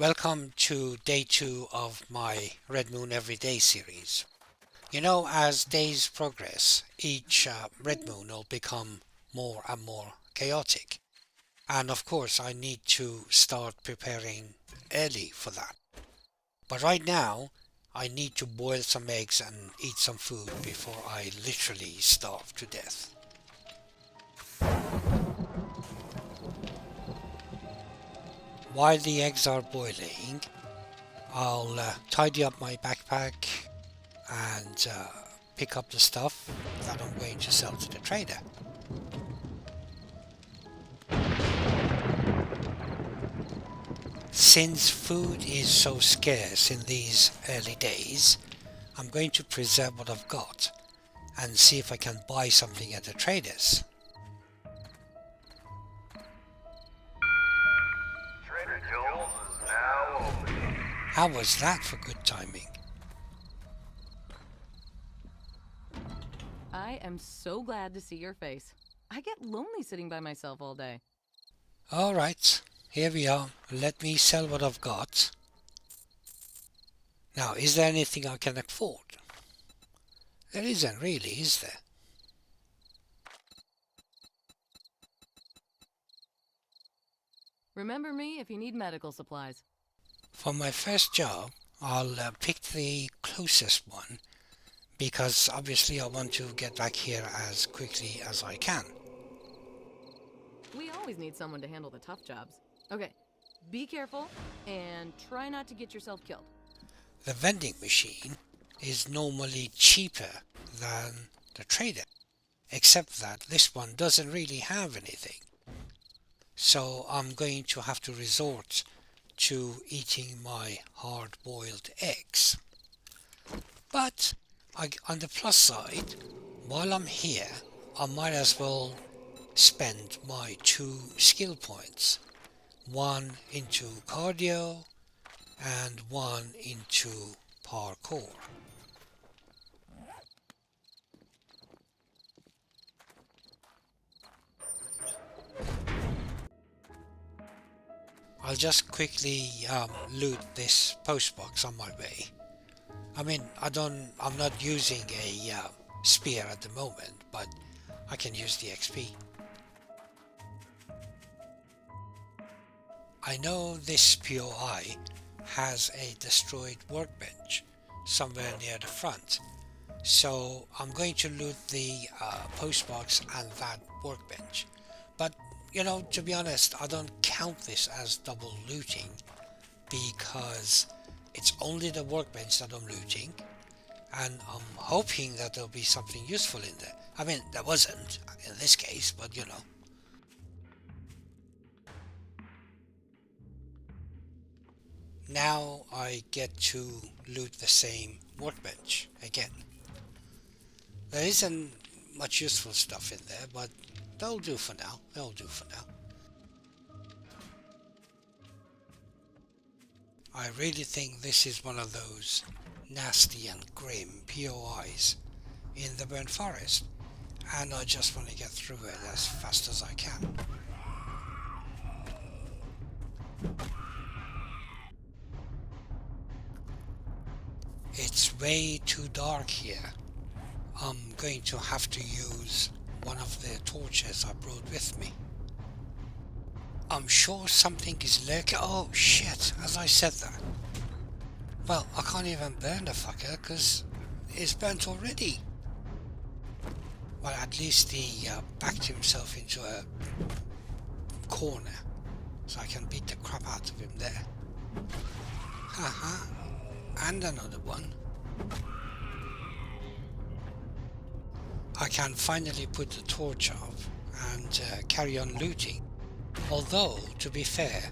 Welcome to day 2 of my Red Moon Everyday series. You know, as days progress, each Red Moon will become more and more chaotic. And of course, I need to start preparing early for that. But right now, I need to boil some eggs and eat some food before I literally starve to death. While the eggs are boiling, I'll tidy up my backpack and pick up the stuff that I'm going to sell to the trader. Since food is so scarce in these early days, I'm going to preserve what I've got and see if I can buy something at the traders. Trader Joel's is now open. How was that for good timing? I am so glad to see your face. I get lonely sitting by myself all day. Alright, here we are. Let me sell what I've got. Now, is there anything I can afford? There isn't really, is there? Remember me if you need medical supplies. For my first job, I'll pick the closest one because obviously I want to get back here as quickly as I can. We always need someone to handle the tough jobs. Okay, be careful and try not to get yourself killed. The vending machine is normally cheaper than the trader, except that this one doesn't really have anything. So I'm going to have to resort to eating my hard-boiled eggs. But on the plus side, while I'm here, I might as well spend my 2 skill points, one into cardio and one into parkour. I'll just quickly loot this postbox on my way. I mean, I'm not using a spear at the moment, but I can use the XP. I know this POI has a destroyed workbench somewhere near the front, so I'm going to loot the postbox and that workbench. But, you know, to be honest, I don't count this as double looting because it's only the workbench that I'm looting, and I'm hoping that there'll be something useful in there. I mean, there wasn't in this case, but you know. Now I get to loot the same workbench again. There isn't much useful stuff in there, but they'll do for now. They'll do for now. I really think this is one of those nasty and grim POIs in the burnt forest, and I just want to get through it as fast as I can. It's way too dark here. I'm going to have to use one of the torches I brought with me. I'm sure something is lurking. Oh shit, as I said that. Well, I can't even burn the fucker because it's burnt already. Well, at least he backed himself into a corner so I can beat the crap out of him there. Haha, and another one. I can finally put the torch off and carry on looting. Although, to be fair,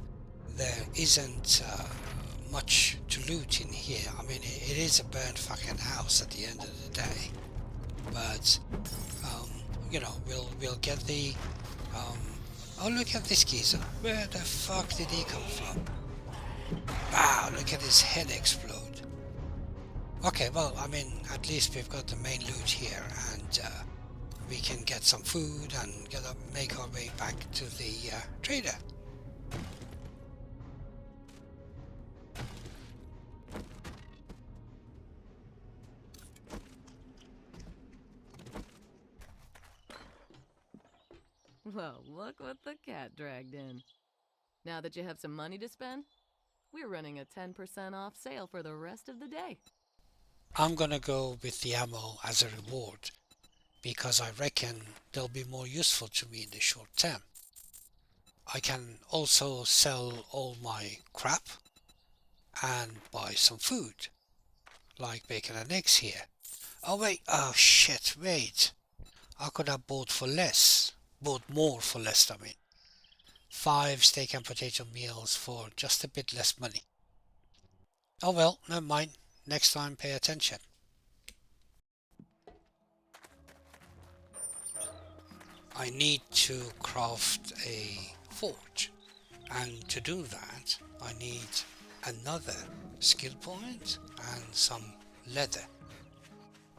there isn't much to loot in here. I mean, it is a burnt fucking house at the end of the day. But, you know, we'll get the... oh, look at this geezer. Where the fuck did he come from? Wow, look at his head explode. Okay, well, I mean, at least we've got the main loot here, and we can get some food and make our way back to the trader. Well, look what the cat dragged in. Now that you have some money to spend, we're running a 10% off sale for the rest of the day. I'm gonna go with the ammo as a reward because I reckon they'll be more useful to me in the short term. I can also sell all my crap and buy some food, like bacon and eggs here. Oh wait, oh shit, wait. I could have bought for less. Bought more for less, I mean. 5 steak and potato meals for just a bit less money. Oh well, never mind. Next time pay attention. I need to craft a forge, and to do that I need another skill point and some leather.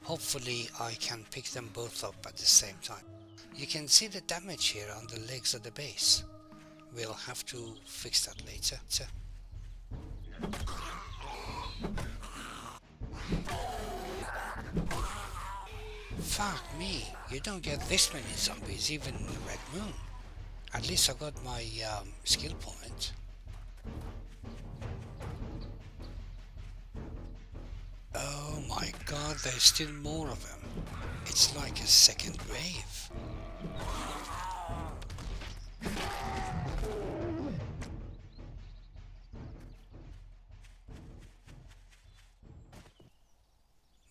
Hopefully I can pick them both up at the same time. You can see the damage here on the legs of the base. We'll have to fix that later. Fuck me, you don't get this many zombies even in the Red Moon. At least I got my skill point. Oh my god, there's still more of them. It's like a second wave.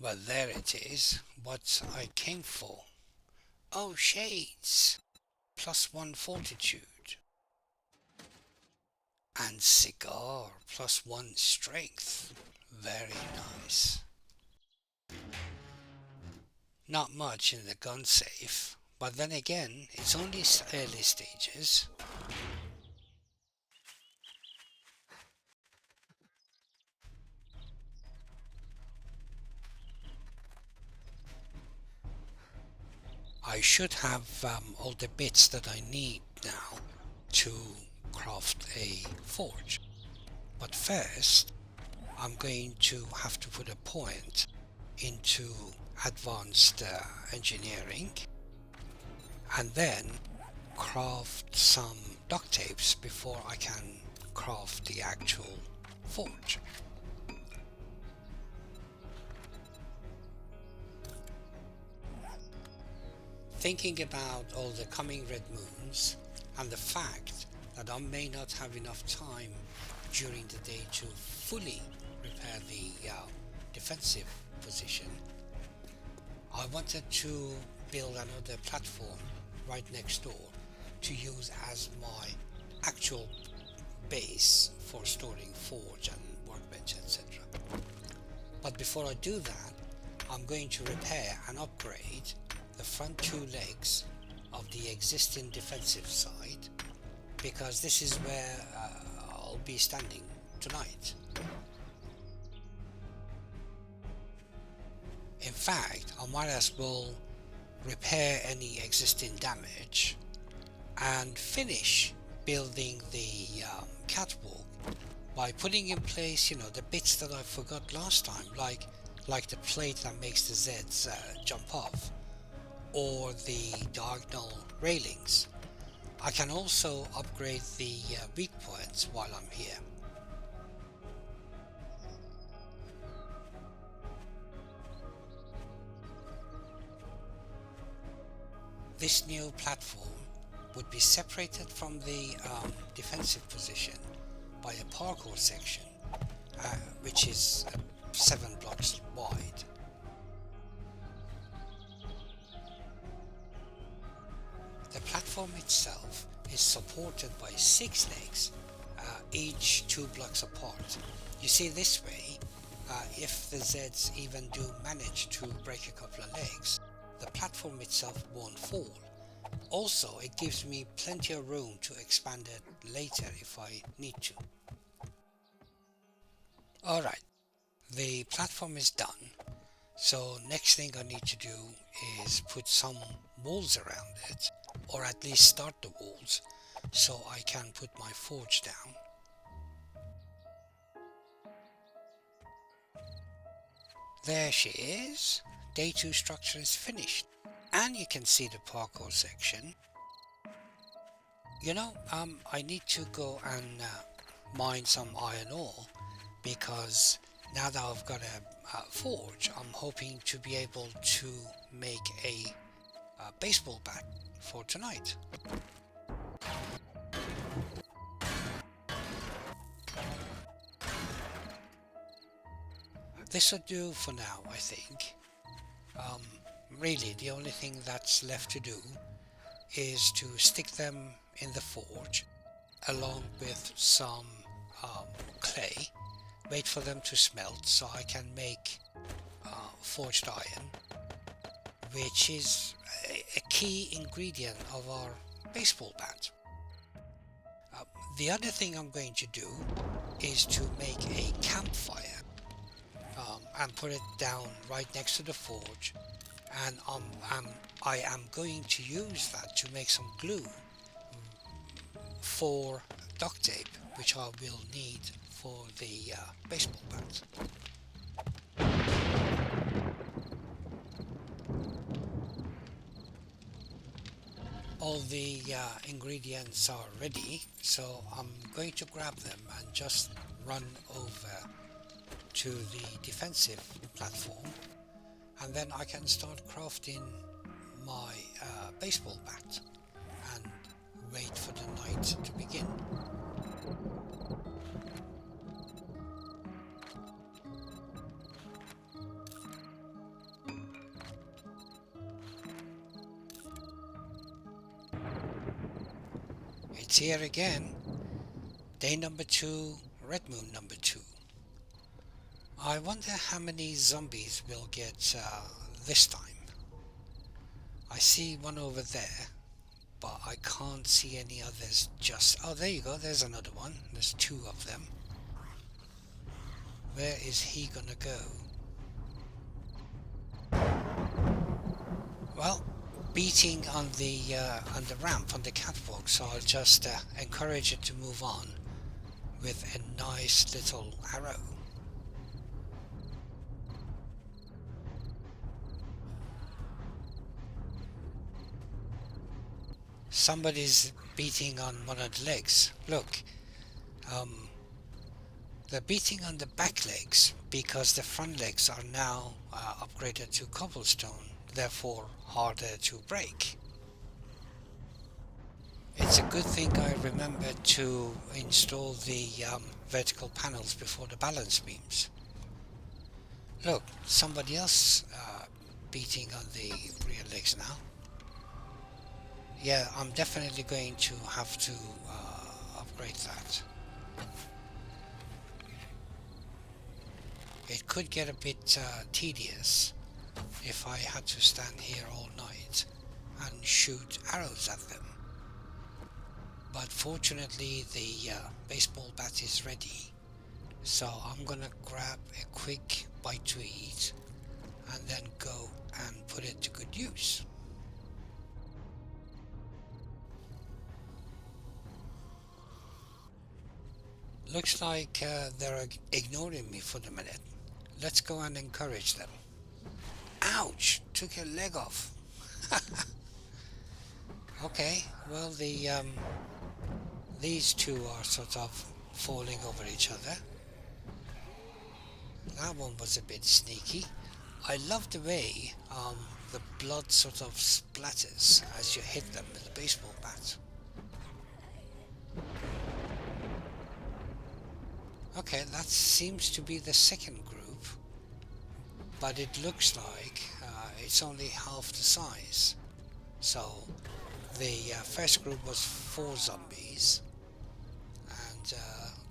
Well, there it is, what I came for. Oh, shades! +1 fortitude. And cigar, +1 strength. Very nice. Not much in the gun safe, but then again, it's only early stages. I should have all the bits that I need now to craft a forge. But first, I'm going to have to put a point into advanced engineering and then craft some duct tapes before I can craft the actual forge. Thinking about all the coming red moons and the fact that I may not have enough time during the day to fully repair the defensive position, I wanted to build another platform right next door to use as my actual base for storing forge and workbench, etc. But before I do that, I'm going to repair and upgrade the front 2 legs of the existing defensive side, because this is where I'll be standing tonight. In fact, I might as well repair any existing damage and finish building the catwalk by putting in place, the bits that I forgot last time, like the plate that makes the Zeds jump off, or the diagonal railings. I can also upgrade the weak points while I'm here. This new platform would be separated from the defensive position by a parkour section, which is 7 blocks wide. The platform itself is supported by 6 legs, each 2 blocks apart. You see, this way, if the Zeds even do manage to break a couple of legs, the platform itself won't fall. Also, it gives me plenty of room to expand it later if I need to. Alright, the platform is done, so next thing I need to do is put some walls around it, or at least start the walls, so I can put my forge down. There she is. Day 2 structure is finished, and you can see the parkour section. You know, I need to go and mine some iron ore because now that I've got a forge, I'm hoping to be able to make a baseball bat for tonight. This will do for now, I think. Um, Really, the only thing that's left to do is to stick them in the forge along with some clay, wait for them to smelt so I can make forged iron, which is a key ingredient of our baseball bat. Uh, the other thing I'm going to do is to make a campfire and put it down right next to the forge, and I am going to use that to make some glue for duct tape, which I will need for the baseball bat. All the ingredients are ready, so I'm going to grab them and just run over to the defensive platform, and then I can start crafting my baseball bat and wait for the night to begin. It's here again, day number 2, red moon number 2. I wonder how many zombies we'll get this time. I see one over there, but I can't see any others just... Oh, there you go, there's another one. There's 2 of them. Where is he gonna go? Well, beating on the ramp, on the catwalk, so I'll just encourage it to move on with a nice little arrow. Somebody's beating on one of the legs. Look, they're beating on the back legs because the front legs are now upgraded to cobblestone, therefore harder to break. It's a good thing I remembered to install the vertical panels before the balance beams. Look, somebody else beating on the rear legs now. Yeah, I'm definitely going to have to upgrade that. It could get a bit tedious if I had to stand here all night and shoot arrows at them. But fortunately the baseball bat is ready, so I'm gonna grab a quick bite to eat and then go and put it to good use. Looks like they're ignoring me for the minute. Let's go and encourage them. Ouch! Took a leg off. Okay, well these 2 are sort of falling over each other. That one was a bit sneaky. I love the way the blood sort of splatters as you hit them with the baseball bat. Okay, that seems to be the second group, but it looks like it's only half the size. So the first group was 4 zombies, and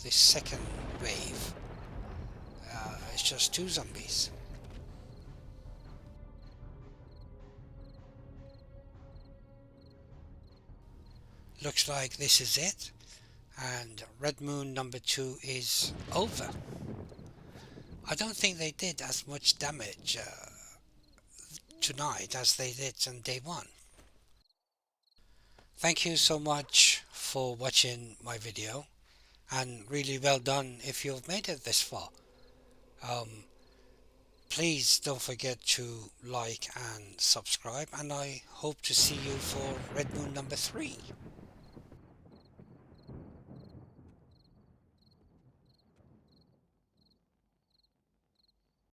the second wave is just 2 zombies. Looks like this is it, and red moon number 2 is over. I don't think they did as much damage tonight as they did on day 1. Thank you so much for watching my video, and really well done if you've made it this far. Please don't forget to like and subscribe, and I hope to see you for red moon number 3.